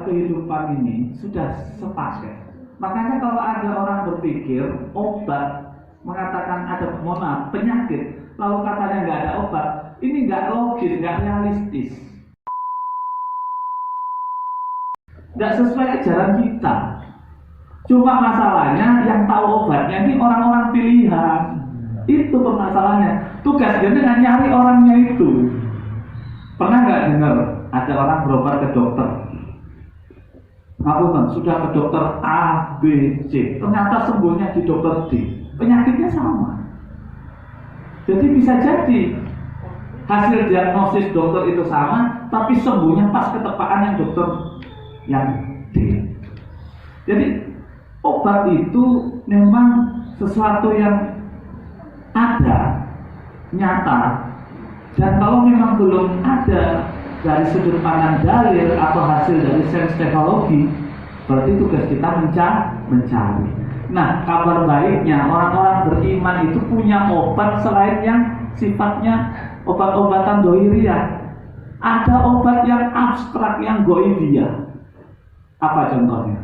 kehidupan ini sudah sepaket. Makanya kalau ada orang berpikir obat mengatakan ada penyakit, lalu katanya nggak ada obat, ini nggak logis, nggak realistis, nggak sesuai ajaran kita. Cuma masalahnya yang tahu obatnya ini orang-orang pilihan. Itu permasalahannya. Tugas dia dengan nyari orangnya itu. Pernah nggak dengar ada orang berobat ke dokter? Ngapunten, sudah ke dokter A, B, C, ternyata sembuhnya di dokter D. Penyakitnya sama. Jadi bisa jadi hasil diagnosis dokter itu sama, tapi sembuhnya pas ketepaan yang dokter yang D. Jadi obat itu memang sesuatu yang ada, nyata, dan kalau memang belum ada dari sudut pandang dalil atau hasil dari sains teknologi, berarti tugas kita mencari. Nah, kabar baiknya orang-orang beriman itu punya obat selain yang sifatnya obat-obatan dohiriyah. Ada obat yang abstrak, yang goibiyah. Apa contohnya?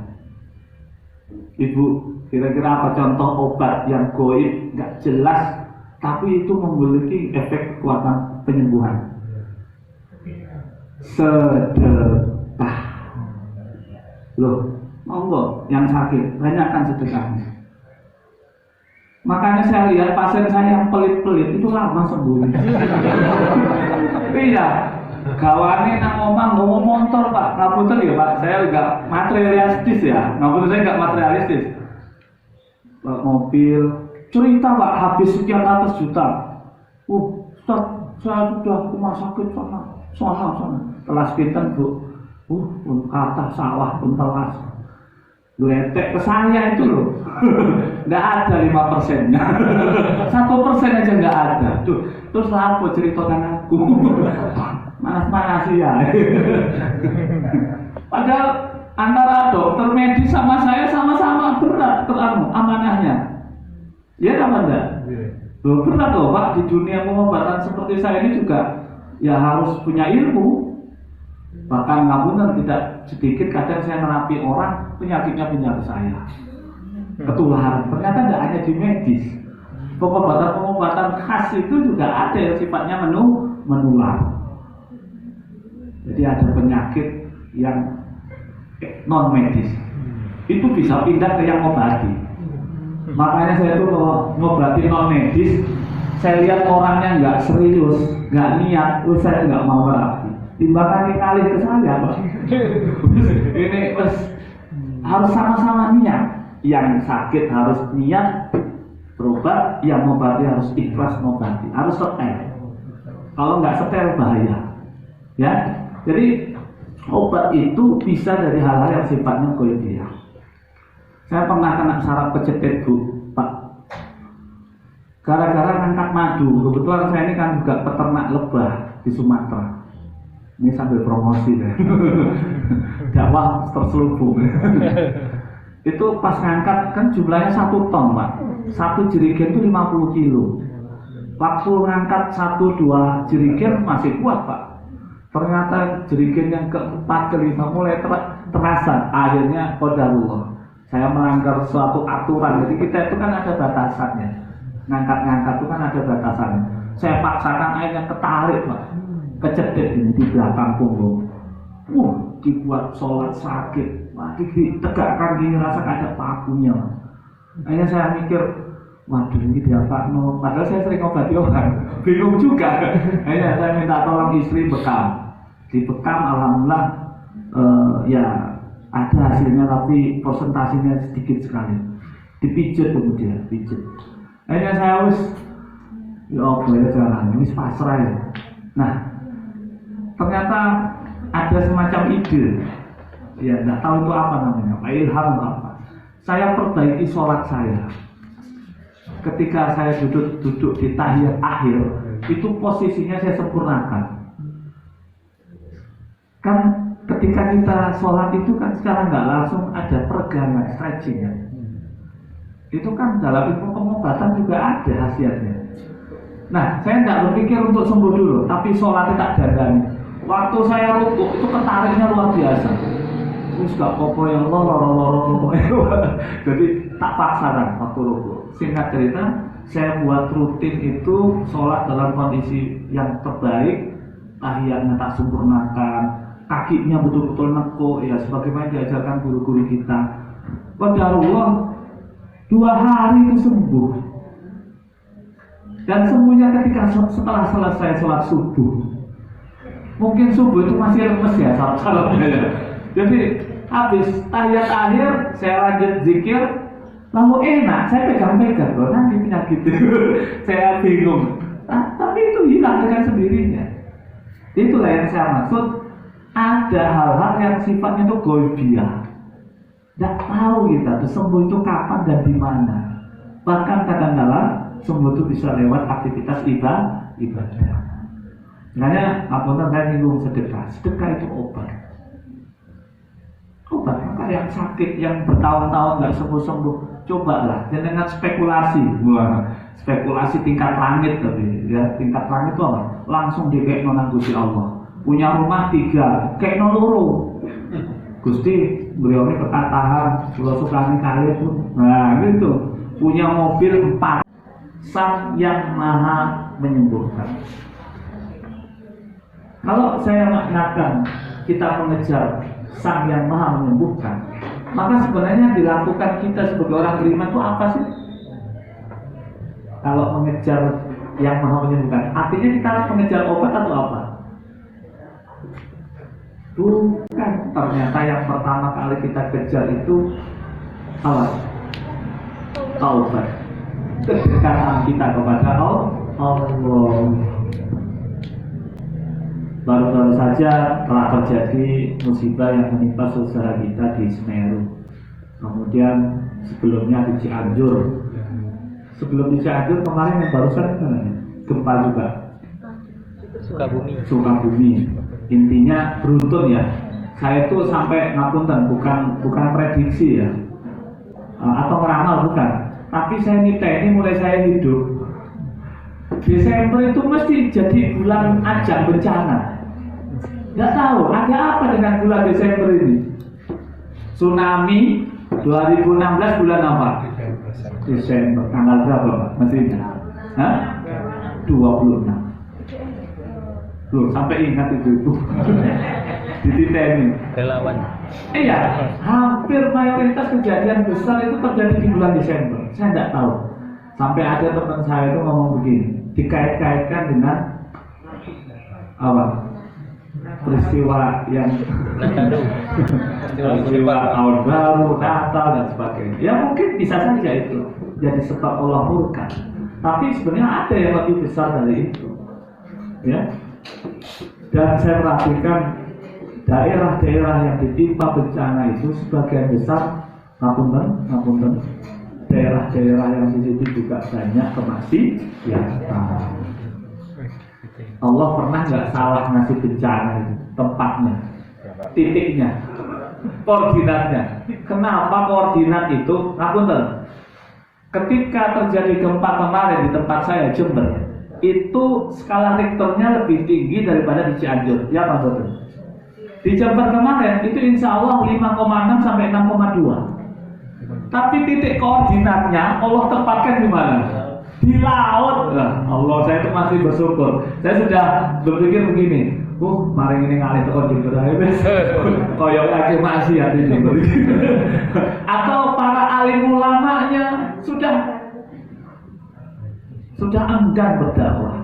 Ibu, kira-kira apa contoh obat yang goib, nggak jelas, tapi itu memiliki efek kekuatan penyembuhan? Sedekah. Loh, monggo yang sakit, banyakkan sedekahnya. Makanya saya lihat pasien saya yang pelit-pelit itu lama sembuh. Iya, gawane nang omah ngomong motor Pak, ngapunten ya Pak, saya enggak materialistis ya, ngapunten saya enggak materialistis. Mobil, cerita Pak habis sekian ratus juta. Ustaz, saya sudah rumah sakit sana. Telas pinten Bu. Pun kata sawah pun telas. Letek ke saya itu loh. Nggak ada 5%-nya. 1% aja nggak ada. Tuh, terus apa cerita dengan aku? Manas-manas ya. Padahal antara dokter medis sama saya sama-sama berat amanahnya. Ya apa enggak? Berat loh Pak, di dunia pengobatan seperti saya ini juga ya harus punya ilmu. Bahkan ngapunten tidak sedikit kadang saya nerapi orang penyakitnya saya. Ketularan. Ternyata tidak hanya di medis. Pengobatan khas itu juga ada yang sifatnya menular. Jadi ada penyakit yang non medis. Itu bisa pindah ke yang ngobati. Makanya saya tuh kalau ngobati non medis, saya lihat orangnya nggak serius, nggak niat, saya nggak mau terapi. Timbangan kali ke saya, Pak. Ini harus sama-sama niat. Yang sakit harus niat berobat, yang mengobati harus ikhlas mengobati, harus setel. Kalau nggak setel bahaya. Ya, jadi obat itu bisa dari hal-hal yang sifatnya goibiyah. Saya pernah kena saraf kecetit Bu, Pak. Gara-gara ngangkat madu. Kebetulan saya ini kan juga peternak lebah di Sumatera. Ini sambil promosi deh. Dakwah terselubung. Itu pas ngangkat kan jumlahnya 1 ton Pak. 1 jerigen itu 50 kilo. Waktu ngangkat 1-2 jerigen masih kuat Pak. Ternyata jerigen yang keempat kelima mulai terasa. Akhirnya qadarullah. Saya melanggar suatu aturan. Jadi kita itu kan ada batasannya. Ngangkat-ngangkat itu kan ada batasannya. Saya paksakan akhirnya ketarik Pak. Kecetit ini di belakang punggung. Dibuat sholat sakit. Ditegakkan gini rasa ada pakunya. Akhirnya saya mikir, waduh ini diapa no. Padahal saya sering obati orang, bingung juga. Akhirnya saya minta tolong istri bekam. Dibekam alhamdulillah ya ada hasilnya tapi persentasinya sedikit sekali. Dipijit kemudian, pijit. Akhirnya saya ya apa ya jalan ini pasrah ya. Nah ternyata ada semacam ide. Ya, nggak tahu itu apa namanya, Pak ilham atau apa. Saya perbaiki sholat saya. Ketika saya duduk di tahiyat akhir, itu posisinya saya sempurnakan. Kan ketika kita sholat itu kan secara nggak langsung ada peregangan, stretching ya. Itu kan dalam ilmu pengobatan juga ada hasilnya. Nah, saya nggak berpikir untuk sembuh dulu, tapi sholatnya tak dandani. Waktu saya rukuk itu ketariknya luar biasa. Terus gak apa-apa ya Allah, loro-loro. Jadi tak paksa kan waktu rukuk. Singkat cerita, saya buat rutin itu sholat dalam kondisi yang terbaik, tahiyatnya tak sempurnakan, kakinya betul-betul nekuk ya sebagaimana diajarkan guru-guru kita. Qadarullah 2 hari itu sembuh. Dan sembuhnya ketika setelah selesai sholat subuh. Mungkin subuh itu masih lemes ya salat-salatnya ya. Jadi habis tahiyat akhir saya lanjut zikir, lalu enak, saya pegang-pegang loh nanti penyakit saya bingung. Tapi itu hilang dengan sendirinya. Itulah yang saya maksud. Ada hal-hal yang sifatnya itu ghaibiyah. Tidak tahu kita tuh sembuh itu kapan dan di mana. Bahkan kadang-kadang sembuh itu bisa lewat aktivitas ibadah. Makanya apabila saya nyinggung sedekah itu obat. Maka yang sakit yang bertahun-tahun nggak sembuh-sembuh, cobalah jangan spekulasi. Spekulasi tingkat langit tapi ya tingkat langit itu apa? Langsung dikekno nang Gusti Allah. Punya rumah 3, kekno loro. Gusti beliau ini perkataan, kalau sukani kali itu. Nah gitu. Punya mobil 4. Sang yang maha menyembuhkan. Kalau saya maknakan kita mengejar Sang yang maha menyembuhkan, maka sebenarnya dilakukan kita sebagai orang beriman itu apa sih? Kalau mengejar yang maha menyembuhkan, artinya kita harus mengejar obat atau apa? Bukan, ternyata yang pertama kali kita kejar itu apa? Taubat, kedekatan kita kepada Allah. Baru-baru saja telah terjadi musibah yang menimpa saudara kita di Semeru. Kemudian sebelumnya di Cianjur. Sebelum di Cianjur kemarin yang barusan gempa juga. Sukabumi. Intinya beruntun ya. Saya itu sampai ngapunten, bukan prediksi ya, atau ngeramal bukan. Tapi saya ini mulai saya hidup. Desember itu mesti jadi bulan ajang bencana. Nggak tahu ada apa dengan bulan Desember ini. Tsunami 2016 bulan apa? Desember. Tanggal berapa Pak? Masih ingat? 26. Loh, sampai ingat itu. Dititeni. Relawan. Iya, hampir mayoritas kejadian besar itu terjadi di bulan Desember. Saya nggak tahu. Sampai ada teman saya itu ngomong begini, dikait-kaitkan dengan apa? Peristiwa yang peristiwa tahun baru, Natal dan sebagainya. Ya mungkin bisa saja itu jadi sebab Allah murka. Tapi sebenarnya ada yang lebih besar dari itu. Ya. Dan saya perhatikan daerah-daerah yang ditimpa bencana itu sebagian besar ngapunten daerah-daerah yang di situ juga banyak kemaksiatan. Allah pernah nggak salah ngasih bencana itu, tempatnya, titiknya, koordinatnya. Kenapa koordinat itu? Ngapunten. Ketika terjadi gempa kemarin di tempat saya Jember, itu skala Richternya lebih tinggi daripada di Cianjur. Ya Pak Dokter. Di Jember kemarin itu insya Allah 5,6 sampai 6,2. Tapi titik koordinatnya Allah tempatkan di mana? Di laut. Nah, Allah, saya itu masih bersyukur. Saya sudah berpikir begini, mari ini ngalih ke Jember koyok lagi masih ya di Jember. Atau para alim ulamanya sudah enggan berdakwah,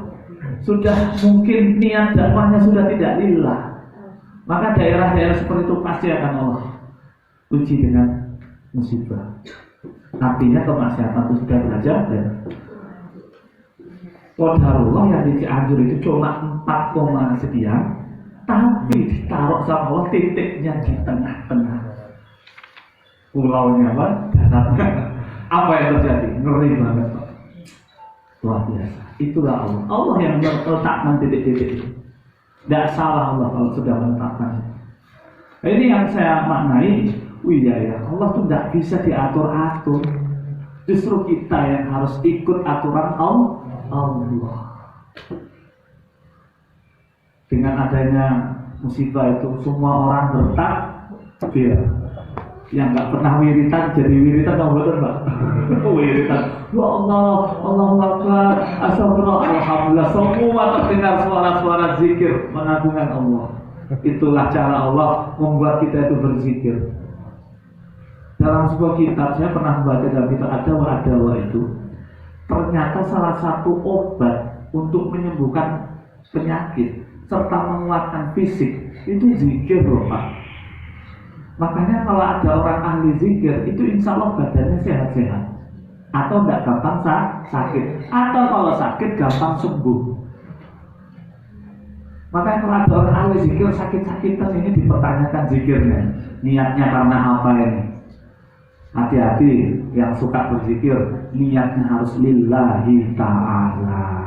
sudah mungkin niat dakwahnya sudah tidak lillah. Maka daerah-daerah seperti itu pasti akan Allah uji dengan musibah. Artinya kemaksiatan itu sudah belajar dan qadarullah yang di Cianjur itu cuma 4, sekian, tapi ditaruh sama Allah titiknya di tengah-tengah pulaunya apa? Daratnya. Apa yang terjadi? Ngeri banget Pak. Luar biasa. Itulah Allah. Allah yang meletakkan titik-titik itu. Tidak salah Allah kalau sudah menetapkan. Ini yang saya maknai. Ya, Allah itu tidak bisa diatur-atur. Justru kita yang harus ikut aturan Allah. Dengan adanya musibah itu, semua orang Iya. Yang nggak pernah wiritan jadi wiritan kamu betul Pak? Wiritan. Ya Allah, Allahu Akbar, Astagfirullah, Alhamdulillah. Semua terdengar suara-suara zikir mengagungkan Allah. Itulah cara Allah membuat kita itu berzikir. Dalam sebuah kitab saya pernah membaca dalam kitab Adawa itu, ternyata salah satu obat untuk menyembuhkan penyakit serta menguatkan fisik itu zikir loh Pak. Makanya kalau ada orang ahli zikir itu insya Allah badannya sehat-sehat, atau tidak gampang sakit, atau kalau sakit gampang sembuh. Makanya kalau ada orang ahli zikir sakit-sakitan ini dipertanyakan zikirnya, niatnya karena apa ini? Hati-hati yang suka berzikir, niatnya harus lillahi ta'ala.